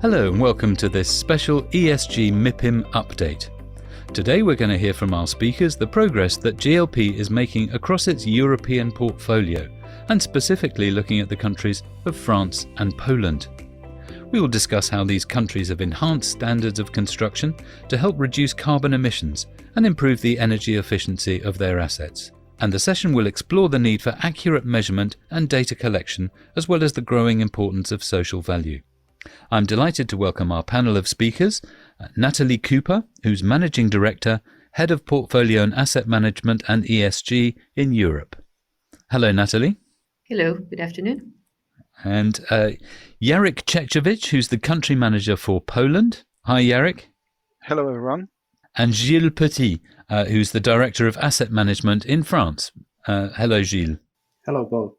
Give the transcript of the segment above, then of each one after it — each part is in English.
Hello and welcome to this special ESG MIPIM update. Today we're going to hear from our speakers the progress that GLP is making across its European portfolio, and specifically looking at the countries of France and Poland. We will discuss how these countries have enhanced standards of construction to help reduce carbon emissions and improve the energy efficiency of their assets. And the session will explore the need for accurate measurement and data collection, as well as the growing importance of social value. I'm delighted to welcome our panel of speakers, Natali Cooper, who's Managing Director, Head of Portfolio and Asset Management and ESG in Europe. Hello, Natali. Hello, good afternoon. And Jarek Czechowicz, who's the Country Manager for Poland. Hi, Jarek. Hello, everyone. And Gilles Petit, who's the Director of Asset Management in France. Hello, Gilles. Hello, Paul.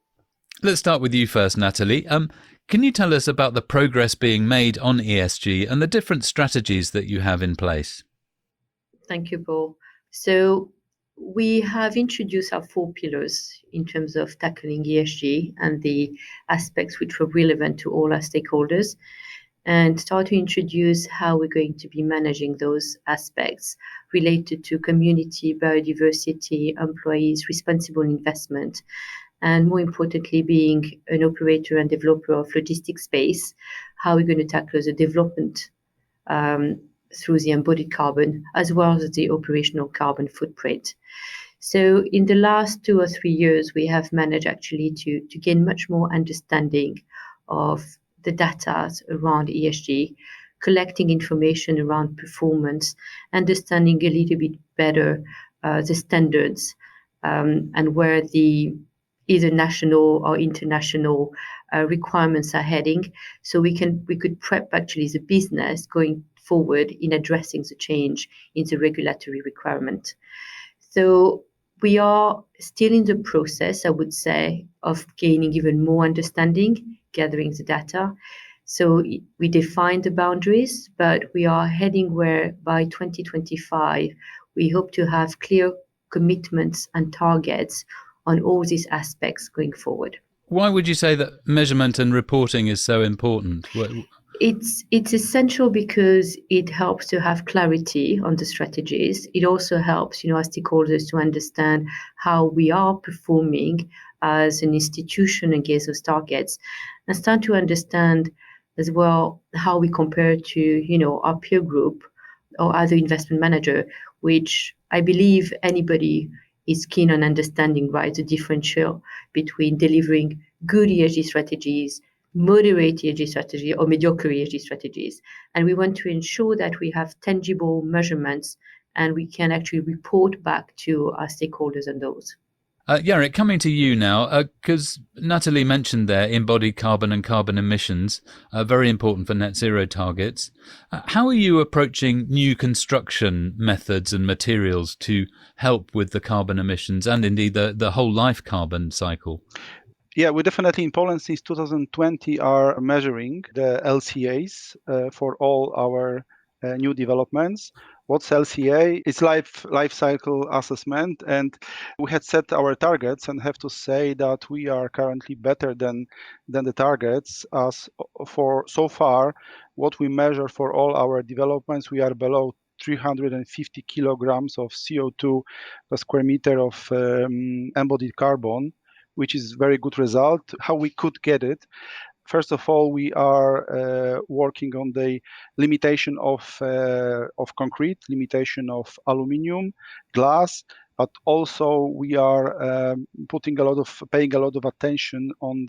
Let's start with you first, Natali. Can you tell us about the progress being made on ESG and the different strategies that you have in place? Thank you, Paul. So we have introduced our 4 pillars in terms of tackling ESG and the aspects which were relevant to all our stakeholders, and start to introduce how we're going to be managing those aspects related to community, biodiversity, employees, responsible investment, and more importantly, being an operator and developer of logistics space, how we're going to tackle the development through the embodied carbon, as well as the operational carbon footprint. So in the last 2 or 3 years, we have managed actually to gain much more understanding of the data around ESG, collecting information around performance, understanding a little bit better the standards and where the either national or international requirements are heading, so we could prep actually the business going forward in addressing the change in the regulatory requirement. So we are still in the process, I would say, of gaining even more understanding, gathering the data. So we define the boundaries, but we are heading where by 2025, we hope to have clear commitments and targets on all these aspects going forward. Why would you say that measurement and reporting is so important? It's essential because it helps to have clarity on the strategies. It also helps, our stakeholders to understand how we are performing as an institution against those targets, and start to understand as well how we compare to, our peer group or other investment manager, which I believe anybody is keen on understanding, right, the differential between delivering good ESG strategies, moderate ESG strategy, or mediocre ESG strategies. And we want to ensure that we have tangible measurements and we can actually report back to our stakeholders on those. Jarek, coming to you now, because Natali mentioned there embodied carbon and carbon emissions, very important for net zero targets. How are you approaching new construction methods and materials to help with the carbon emissions and indeed the whole life carbon cycle? Yeah, we definitely in Poland since 2020 are measuring the LCAs for all our new developments. What's LCA? It's life cycle assessment, and we had set our targets and have to say that we are currently better than the targets. As for so far, what we measure for all our developments, we are below 350 kilograms of CO2 per square meter of embodied carbon, which is very good result. How we could get it? First of all, we are working on the limitation of concrete, limitation of aluminium, glass, but also we are paying a lot of attention on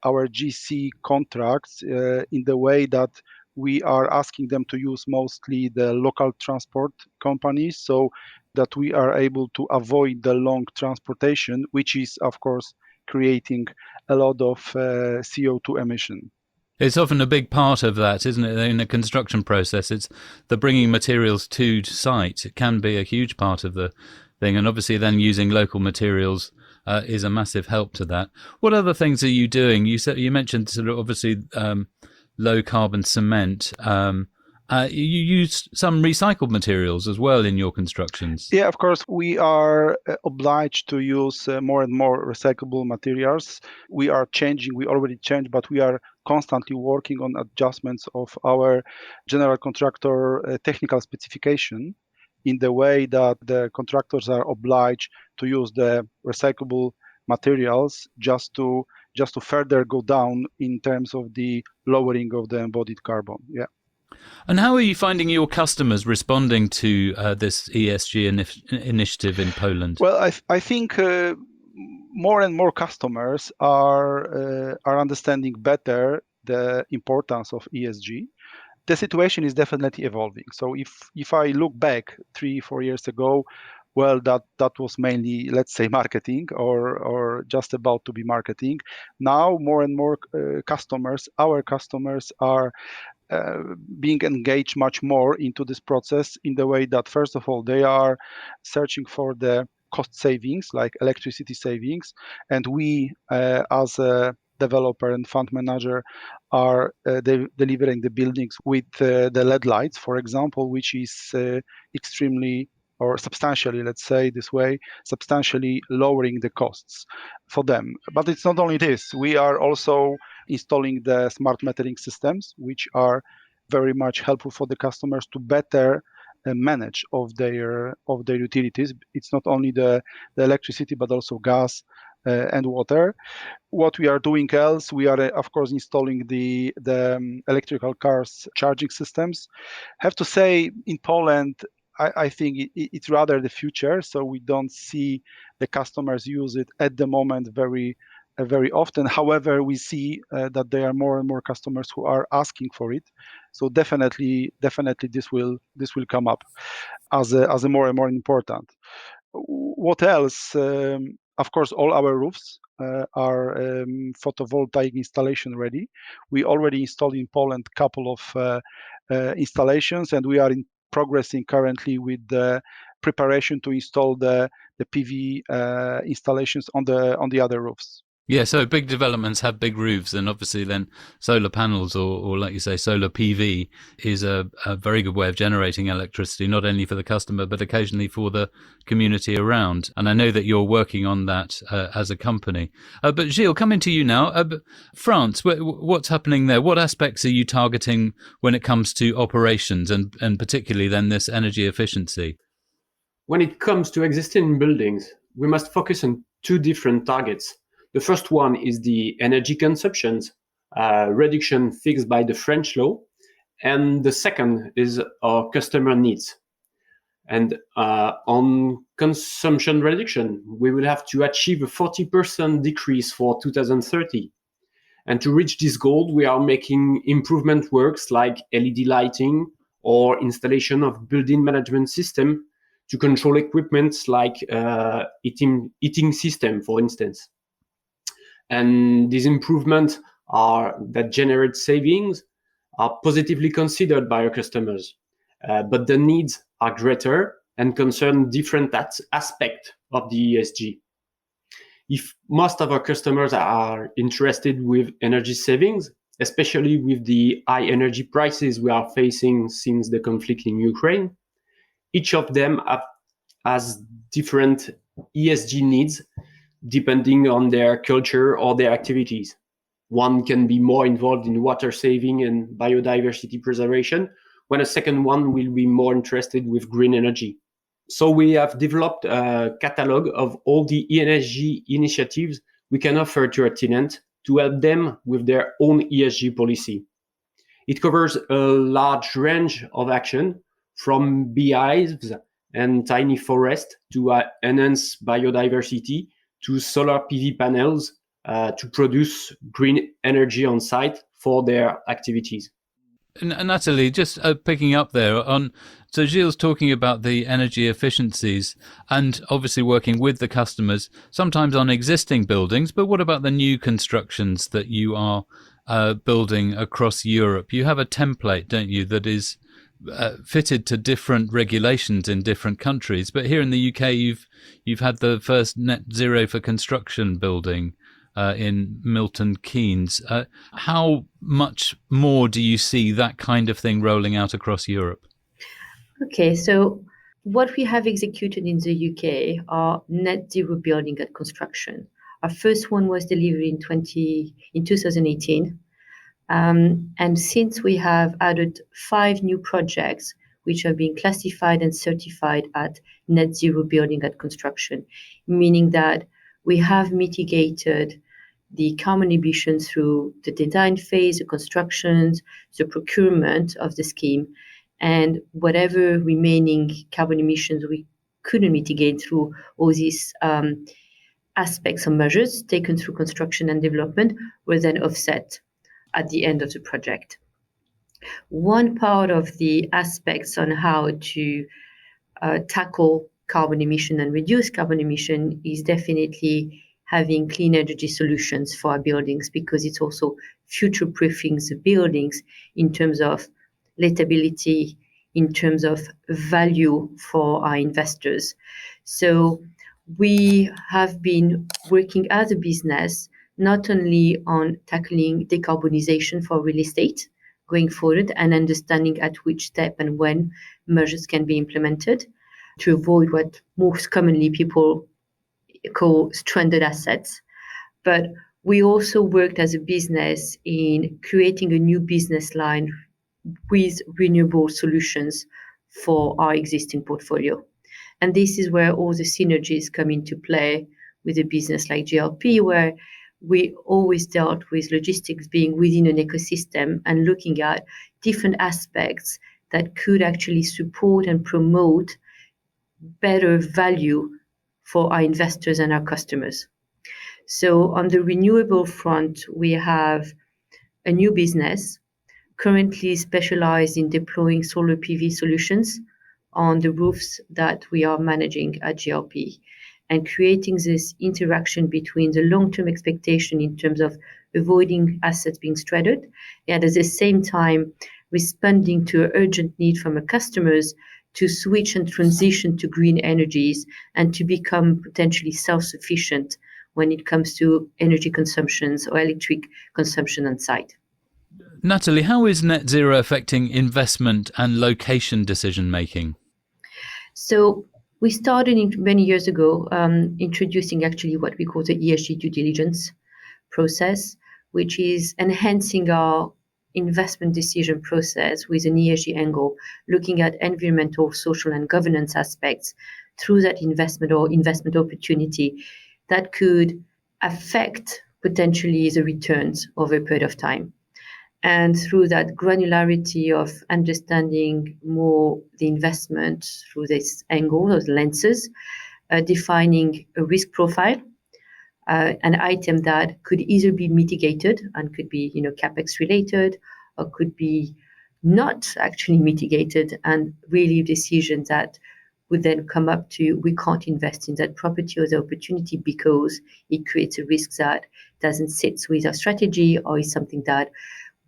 our GC contracts in the way that we are asking them to use mostly the local transport companies, so that we are able to avoid the long transportation, which is, of course, creating a lot of CO2 emission. It's often a big part of that, isn't it? In the construction process, it's the bringing materials to site. It can be a huge part of the thing. And obviously then using local materials is a massive help to that. What other things are you doing? You mentioned sort of obviously low carbon cement You use some recycled materials as well in your constructions. Yeah, of course, we are obliged to use more and more recyclable materials. We already changed, but we are constantly working on adjustments of our general contractor technical specification in the way that the contractors are obliged to use the recyclable materials just to further go down in terms of the lowering of the embodied carbon. Yeah. And how are you finding your customers responding to this ESG initiative in Poland? Well, I think more and more customers are understanding better the importance of ESG. The situation is definitely evolving. So if I look back 3-4 years ago, well, that was mainly, let's say, marketing or just about to be marketing. Now, more and more our customers are being engaged much more into this process in the way that, first of all, they are searching for the cost savings, like electricity savings, and we, as a developer and fund manager, are delivering the buildings with the LED lights, for example, which is extremely or substantially, let's say this way, substantially lowering the costs for them. But it's not only this. We are also installing the smart metering systems, which are very much helpful for the customers to better manage of their utilities. It's not only the electricity, but also gas and water. What we are doing else, we are of course installing the electrical cars charging systems. Have to say, in Poland, I think it's rather the future. So we don't see the customers use it at the moment very often. However, we see that there are more and more customers who are asking for it. So definitely this will come up as a more and more important. What else? Of course, all our roofs are photovoltaic installation ready. We already installed in Poland a couple of installations, and we are progressing currently with the preparation to install the PV installations on the other roofs. Yeah, so big developments have big roofs, and obviously then solar panels or like you say, solar PV is a very good way of generating electricity, not only for the customer, but occasionally for the community around. And I know that you're working on that as a company. But Gilles, coming to you now, France, what's happening there? What aspects are you targeting when it comes to operations and particularly then this energy efficiency? When it comes to existing buildings, we must focus on two different targets. The first one is the energy consumption reduction fixed by the French law. And the second is our customer needs. And on consumption reduction, we will have to achieve a 40% decrease for 2030. And to reach this goal, we are making improvement works like LED lighting or installation of building management system to control equipment like heating system, for instance. And these improvements that generate savings are positively considered by our customers. But the needs are greater and concern different aspects of the ESG. If most of our customers are interested with energy savings, especially with the high energy prices we are facing since the conflict in Ukraine, each of them has different ESG needs depending on their culture or their activities. One can be more involved in water saving and biodiversity preservation, when a second one will be more interested with green energy. So we have developed a catalog of all the ESG initiatives we can offer to our tenants to help them with their own ESG policy. It covers a large range of action, from beehives and tiny forests to enhance biodiversity, to solar PV panels to produce green energy on site for their activities. And Natali, just picking up there on, so Gilles talking about the energy efficiencies and obviously working with the customers, sometimes on existing buildings, but what about the new constructions that you are building across Europe? You have a template, don't you, that is fitted to different regulations in different countries. But here in the UK, you've had the first net zero for construction building in Milton Keynes. How much more do you see that kind of thing rolling out across Europe? Okay, so what we have executed in the UK are net zero building at construction. Our first one was delivered in 2018. And since we have added 5 new projects, which are being classified and certified at net zero building at construction, meaning that we have mitigated the carbon emissions through the design phase, the constructions, the procurement of the scheme, and whatever remaining carbon emissions we couldn't mitigate through all these aspects or measures taken through construction and development were then offset at the end of the project. One part of the aspects on how to tackle carbon emission and reduce carbon emission is definitely having clean energy solutions for our buildings, because it's also future-proofing the buildings in terms of lettability, in terms of value for our investors. So we have been working as a business not only on tackling decarbonization for real estate going forward and understanding at which step and when measures can be implemented to avoid what most commonly people call stranded assets. But we also worked as a business in creating a new business line with renewable solutions for our existing portfolio. And this is where all the synergies come into play with a business like GLP, where we always dealt with logistics being within an ecosystem and looking at different aspects that could actually support and promote better value for our investors and our customers. So on the renewable front, we have a new business currently specialized in deploying solar PV solutions on the roofs that we are managing at GLP, and creating this interaction between the long-term expectation in terms of avoiding assets being stranded, and at the same time responding to an urgent need from our customers to switch and transition to green energies and to become potentially self-sufficient when it comes to energy consumptions or electric consumption on site. Natali, how is net zero affecting investment and location decision making? So we started many years ago introducing actually what we call the ESG due diligence process, which is enhancing our investment decision process with an ESG angle, looking at environmental, social, and governance aspects through that investment or investment opportunity that could affect potentially the returns over a period of time. And through that granularity of understanding more the investment through this angle, those lenses, defining a risk profile, an item that could either be mitigated and could be, capex related, or could be not actually mitigated, and really decisions that would then come up to, we can't invest in that property or the opportunity because it creates a risk that doesn't sit with our strategy or is something that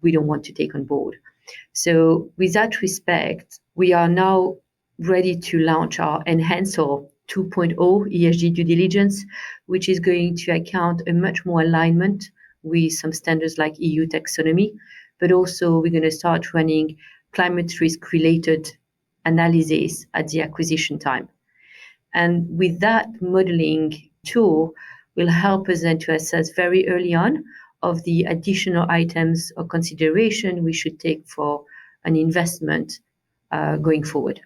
we don't want to take on board. So with that respect, we are now ready to launch our enhanced or 2.0 ESG due diligence, which is going to account a much more alignment with some standards like EU taxonomy, but also we're going to start running climate risk related analysis at the acquisition time. And with that modeling tool will help us then to assess very early on of the additional items or consideration we should take for an investment going forward.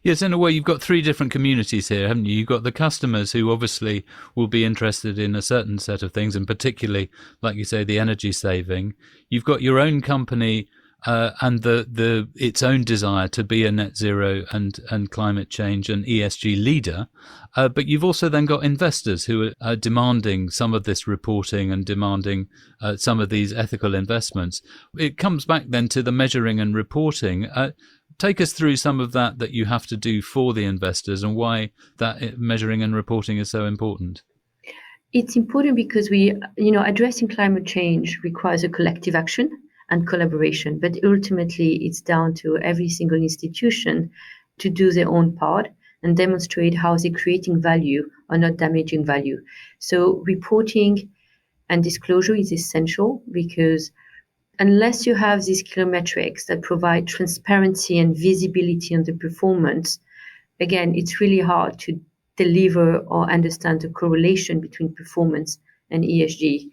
Yes, in a way, you've got 3 different communities here, haven't you? You've got the customers who obviously will be interested in a certain set of things, and particularly, like you say, the energy saving. You've got your own company and its own desire to be a net zero and climate change and ESG leader. But you've also then got investors who are demanding some of this reporting and demanding some of these ethical investments. It comes back then to the measuring and reporting. Take us through some of that you have to do for the investors and why that measuring and reporting is so important. It's important because addressing climate change requires a collective action and collaboration, but ultimately it's down to every single institution to do their own part and demonstrate how they're creating value or not damaging value. So reporting And disclosure is essential because unless you have these clear metrics that provide transparency and visibility on the performance, again, it's really hard to deliver or understand the correlation between performance and ESG,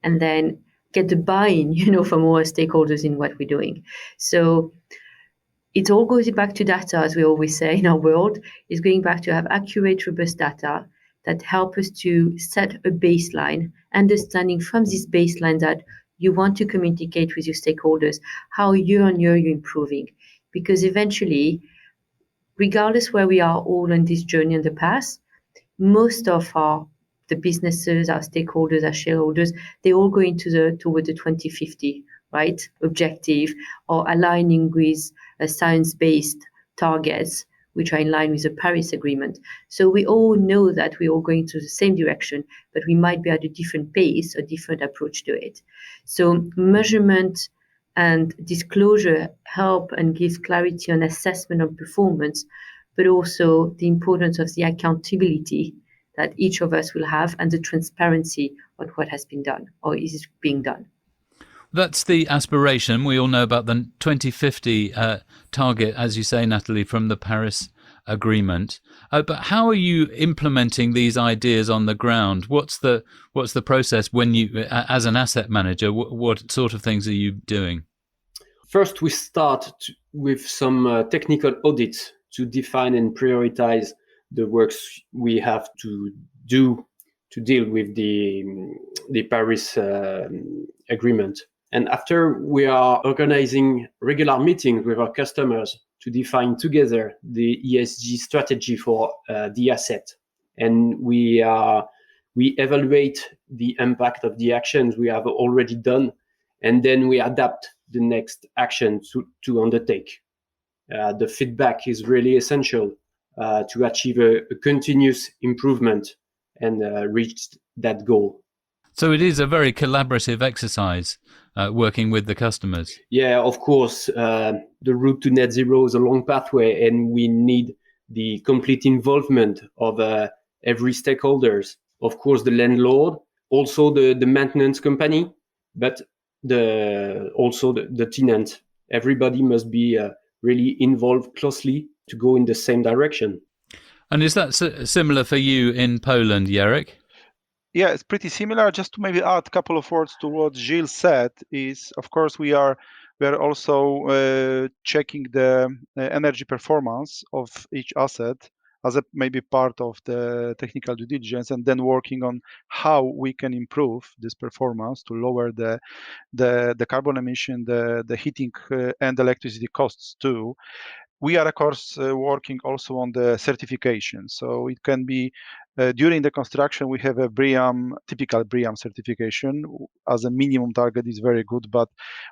and then get the buy-in, from all stakeholders in what we're doing. So it all goes back to data, as we always say in our world, is going back to have accurate, robust data that help us to set a baseline, understanding from this baseline that you want to communicate with your stakeholders how year on year you're improving. Because eventually, regardless where we are all on this journey in the past, most of the businesses, our stakeholders, our shareholders, they all go toward the 2050, right, objective, or aligning with science-based targets, which are in line with the Paris Agreement. So we all know that we're all going to the same direction, but we might be at a different pace, a different approach to it. So measurement and disclosure help and give clarity on assessment of performance, but also the importance of the accountability that each of us will have and the transparency of what has been done or is being done. That's the aspiration. We all know about the 2050 target, as you say, Natali, from the Paris Agreement. But how are you implementing these ideas on the ground? What's the process when you, as an asset manager, what sort of things are you doing? First, we start with some technical audits to define and prioritize the works we have to do to deal with the Paris Agreement. And after, we are organizing regular meetings with our customers to define together the ESG strategy for the asset. And we evaluate the impact of the actions we have already done, and then we adapt the next action to undertake. The feedback is really essential to achieve a continuous improvement and reach that goal. So it is a very collaborative exercise, working with the customers. Yeah, of course. The route to net zero is a long pathway, and we need the complete involvement of every stakeholders. Of course, the landlord, also the maintenance company, but also the tenant. Everybody must be really involved closely to go in the same direction. And is that similar for you in Poland, Jarek? Yeah, it's pretty similar. Just to maybe add a couple of words to what Gilles said is, of course, we are also checking the energy performance of each asset as a maybe part of the technical due diligence, and then working on how we can improve this performance to lower the carbon emission, the heating and electricity costs too. We are, of course, working also on the certification. So it can be during the construction, we have a typical BREEAM certification as a minimum target is very good, but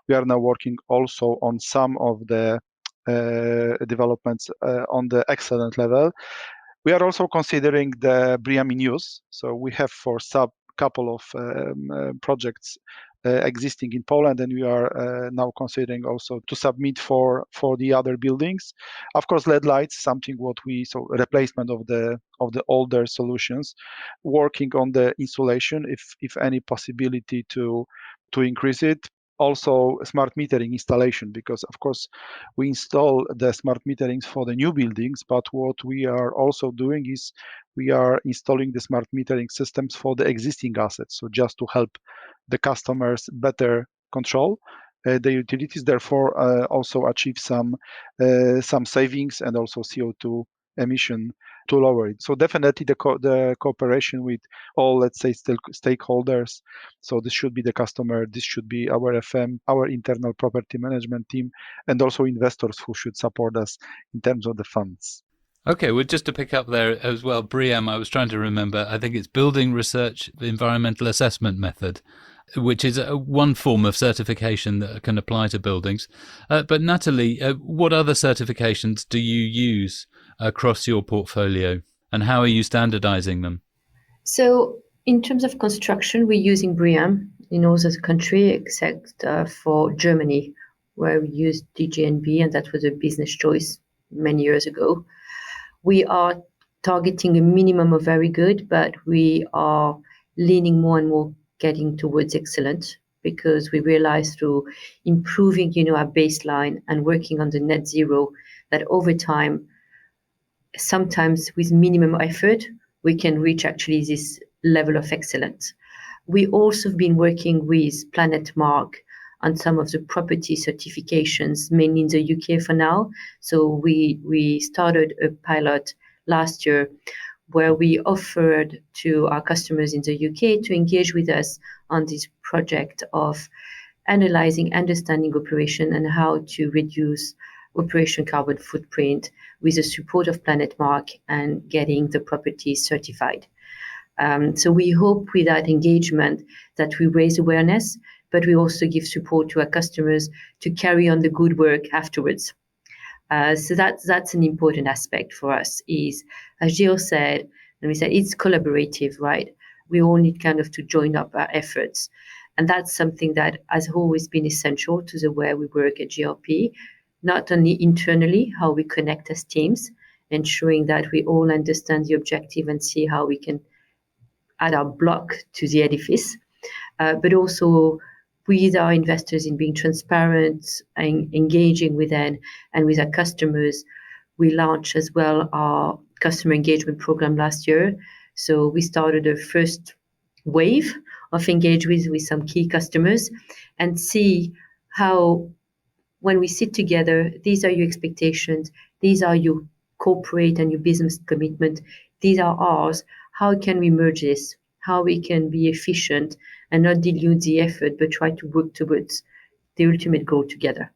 we are now working also on some of the developments on the excellent level. We are also considering the BREEAM in use. So we have for couple of projects existing in Poland, and we are now considering also to submit for the other buildings. Of course, LED lights, something so replacement of the older solutions, working on the insulation, if any possibility to increase it. Also smart metering installation, because of course we install the smart meterings for the new buildings, but what we are also doing is we are installing the smart metering systems for the existing assets, so just to help the customers better control the utilities, therefore also achieve some savings and also CO2 emission to lower it. So definitely the cooperation with all, let's say, stakeholders. So this should be the customer, this should be our FM, our internal property management team, and also investors who should support us in terms of the funds. Okay, well, just to pick up there as well, BREEAM, I was trying to remember, I think it's Building Research Environmental Assessment Method, which is one form of certification that can apply to buildings. But Natali, what other certifications do you use across your portfolio, and how are you standardizing them? So in terms of construction, we're using BREEAM in all the country except for Germany, where we used DGNB, and that was a business choice many years ago. We are targeting a minimum of very good, but we are leaning more and more getting towards excellent, because we realized through improving, our baseline and working on the net zero, that over time, sometimes with minimum effort, we can reach actually this level of excellence. We also have been working with Planet Mark on some of the property certifications, mainly in the UK for now. So we started a pilot last year where we offered to our customers in the UK to engage with us on this project of analyzing, understanding operation and how to reduce operation carbon footprint with the support of Planet Mark and getting the property certified. So we hope with that engagement that we raise awareness, but we also give support to our customers to carry on the good work afterwards. So that's an important aspect for us, is, as Gilles said, and we said, it's collaborative, right? We all need kind of to join up our efforts. And that's something that has always been essential to the way we work at GLP, not only internally, how we connect as teams, ensuring that we all understand the objective and see how we can add our block to the edifice, but also with our investors in being transparent and engaging with them and with our customers. We launched as well our customer engagement program last year. So we started a first wave of engagement with some key customers and see how, when we sit together, these are your expectations, these are your corporate and your business commitment, these are ours. How can we merge this? How we can be efficient and not dilute the effort, but try to work towards the ultimate goal together.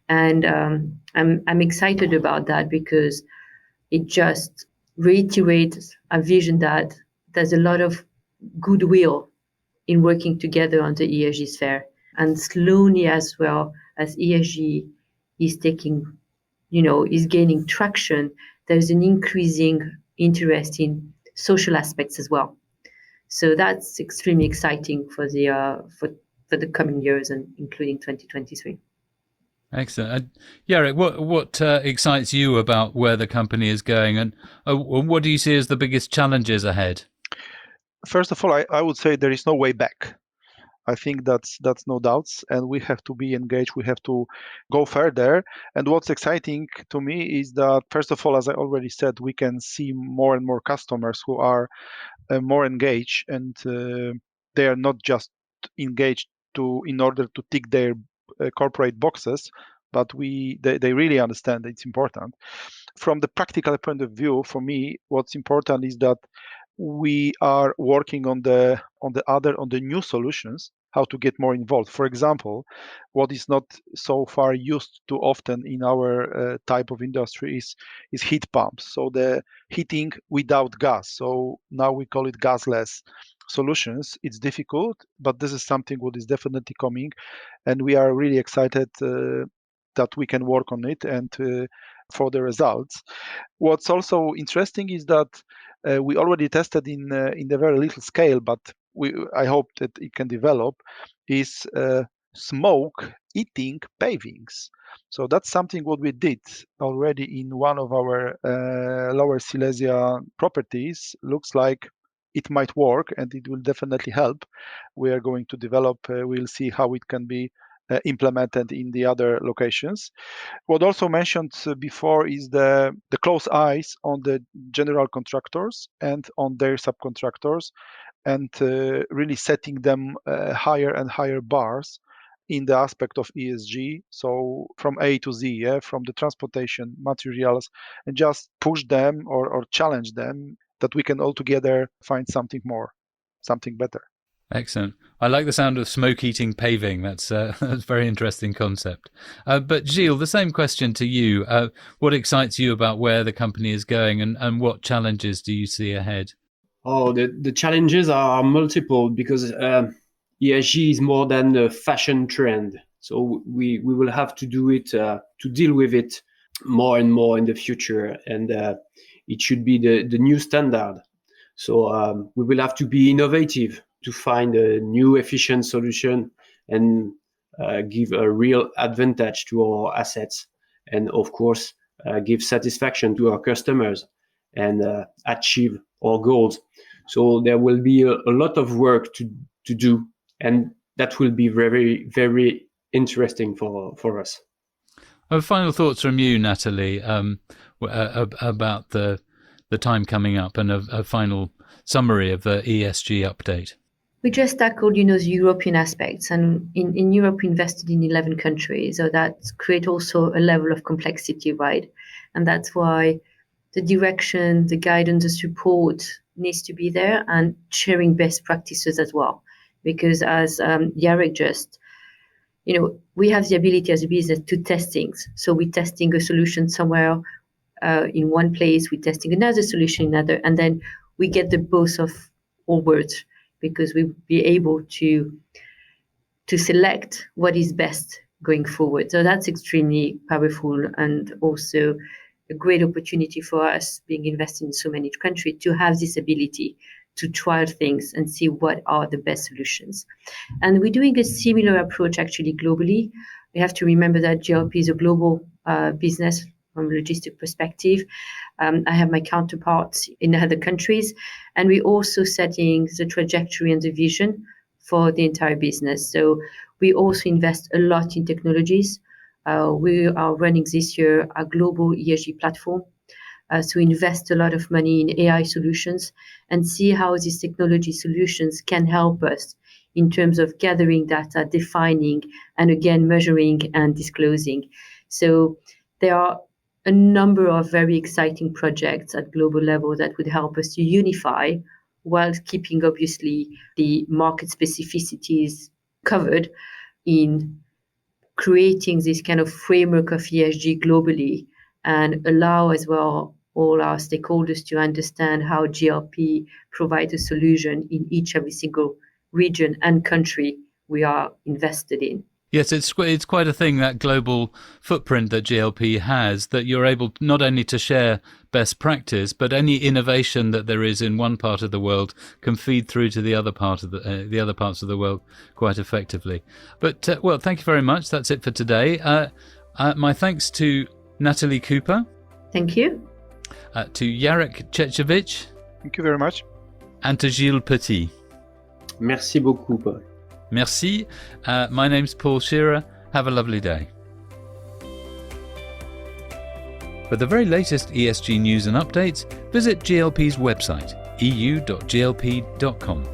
And I'm excited about that, because it just reiterates a vision that there's a lot of goodwill in working together on the ESG sphere. And slowly as well as ESG is is gaining traction, there's an increasing interest in social aspects as well. So that's extremely exciting for the coming years, and including 2023. Excellent. Jarek, what excites you about where the company is going, and what do you see as the biggest challenges ahead? First of all, I would say there is no way back. I think that's no doubts, and we have to be engaged. We have to go further. And what's exciting to me is that, first of all, as I already said, we can see more and more customers who are more engaged, and they are not just engaged in order to tick their corporate boxes, but they really understand it's important. From the practical point of view, for me, what's important is that we are working on the new solutions, how to get more involved. For example, what is not so far used too often in our type of industry is heat pumps. So the heating without gas. So now we call it gasless solutions. It's difficult, but this is something what is definitely coming, and we are really excited that we can work on it and for the results. What's also interesting is that we already tested in the very little scale, but I hope that it can develop, is smoke eating pavings. So that's something what we did already in one of our Lower Silesia properties. Looks like it might work, and it will definitely help. We are going to develop, we'll see how it can be implemented in the other locations. What also mentioned before is the close eyes on the general contractors and on their subcontractors, and really setting them higher and higher bars in the aspect of ESG. So from A to Z, from the transportation, materials, and just push them or challenge them that we can all together find something more, something better. Excellent. I like the sound of smoke-eating paving. That's a very interesting concept. But Gilles, the same question to you. What excites you about where the company is going, and what challenges do you see ahead? Oh, the challenges are multiple, because ESG is more than a fashion trend. So we will have to do it, to deal with it more and more in the future. And it should be the new standard. So we will have to be innovative to find a new efficient solution and give a real advantage to our assets, and of course give satisfaction to our customers and achieve our goals. So there will be a lot of work to do, and that will be very, very interesting for us. Final thoughts from you, Natali, about the time coming up, and a final summary of the ESG update. We just tackled, the European aspects, and in Europe, we invested in 11 countries. So that creates also a level of complexity, right? And that's why the direction, the guidance, the support needs to be there, and sharing best practices as well. Because as Jarek just, we have the ability as a business to test things. So we're testing a solution somewhere in one place, we're testing another solution in another, and then we get the both of all worlds, because we'll be able to select what is best going forward. So that's extremely powerful, and also a great opportunity for us, being invested in so many countries, to have this ability to trial things and see what are the best solutions. And we're doing a similar approach actually globally. We have to remember that GLP is a global business from a logistic perspective. I have my counterparts in other countries, and we're also setting the trajectory and the vision for the entire business. So we also invest a lot in technologies. We are running this year a global ESG platform. So invest a lot of money in AI solutions and see how these technology solutions can help us in terms of gathering data, defining, and again, measuring and disclosing. So there are a number of very exciting projects at global level that would help us to unify, while keeping obviously the market specificities covered, in creating this kind of framework of ESG globally, and allow as well all our stakeholders to understand how GLP provides a solution in each every single region and country we are invested in. Yes, it's quite a thing, that global footprint that GLP has, that you're able not only to share best practice, but any innovation that there is in one part of the world can feed through to the other part of the other parts of the world quite effectively. But well, thank you very much. That's it for today. My thanks to Natali Cooper. Thank you. To Jarek Czechowicz. Thank you very much. And to Gilles Petit. Merci beaucoup, Paul. Merci. My name's Paul Shearer. Have a lovely day. For the very latest ESG news and updates, visit GLP's website, eu.glp.com.